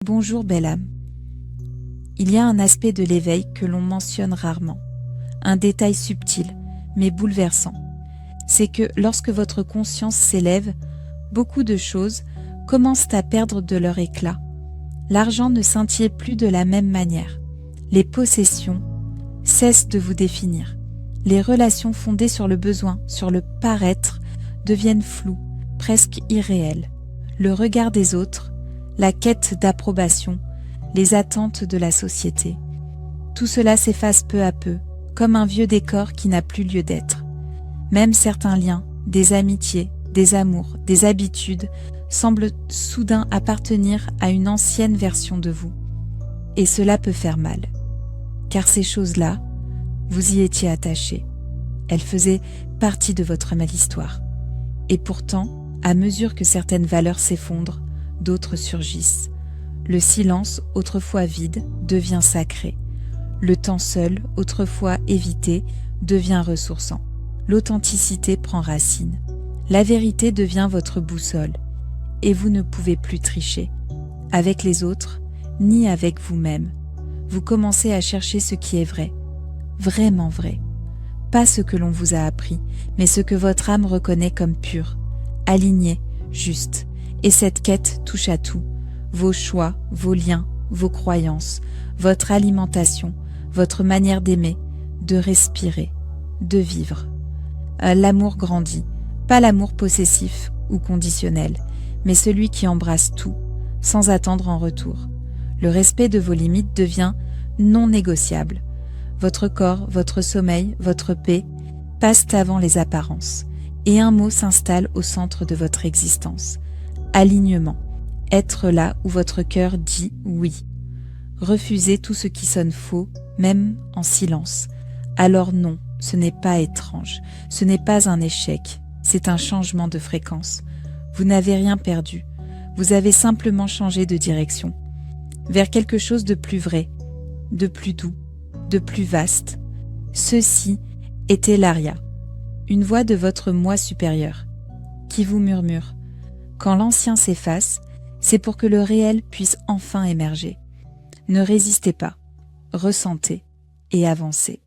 Bonjour belle âme. Il y a un aspect de l'éveil que l'on mentionne rarement, un détail subtil, mais bouleversant. C'est que lorsque votre conscience s'élève, beaucoup de choses commencent à perdre de leur éclat. L'argent ne scintille plus de la même manière. Les possessions cessent de vous définir. Les relations fondées sur le besoin, sur le paraître, deviennent floues, presque irréelles. Le regard des autres, la quête d'approbation, les attentes de la société. Tout cela s'efface peu à peu, comme un vieux décor qui n'a plus lieu d'être. Même certains liens, des amitiés, des amours, des habitudes, semblent soudain appartenir à une ancienne version de vous. Et cela peut faire mal. Car ces choses-là, vous y étiez attachés. Elles faisaient partie de votre belle histoire. Et pourtant, à mesure que certaines valeurs s'effondrent, d'autres surgissent. Le silence, autrefois vide, devient sacré. Le temps seul, autrefois évité, devient ressourçant. L'authenticité prend racine. La vérité devient votre boussole. Et vous ne pouvez plus tricher. Avec les autres, ni avec vous-même. Vous commencez à chercher ce qui est vrai. Vraiment vrai. Pas ce que l'on vous a appris, mais ce que votre âme reconnaît comme pur, aligné, juste. Et cette quête touche à tout. Vos choix, vos liens, vos croyances, votre alimentation, votre manière d'aimer, de respirer, de vivre. L'amour grandit, pas l'amour possessif ou conditionnel, mais celui qui embrasse tout, sans attendre en retour. Le respect de vos limites devient non négociable. Votre corps, votre sommeil, votre paix passent avant les apparences, et un mot s'installe au centre de votre existence. Alignement. Être là où votre cœur dit oui. Refusez tout ce qui sonne faux, même en silence. Alors non, ce n'est pas étrange, ce n'est pas un échec, c'est un changement de fréquence. Vous n'avez rien perdu, vous avez simplement changé de direction, vers quelque chose de plus vrai, de plus doux, de plus vaste. Ceci était l'Aria, une voix de votre moi supérieur, qui vous murmure. Quand l'ancien s'efface, c'est pour que le réel puisse enfin émerger. Ne résistez pas, ressentez et avancez.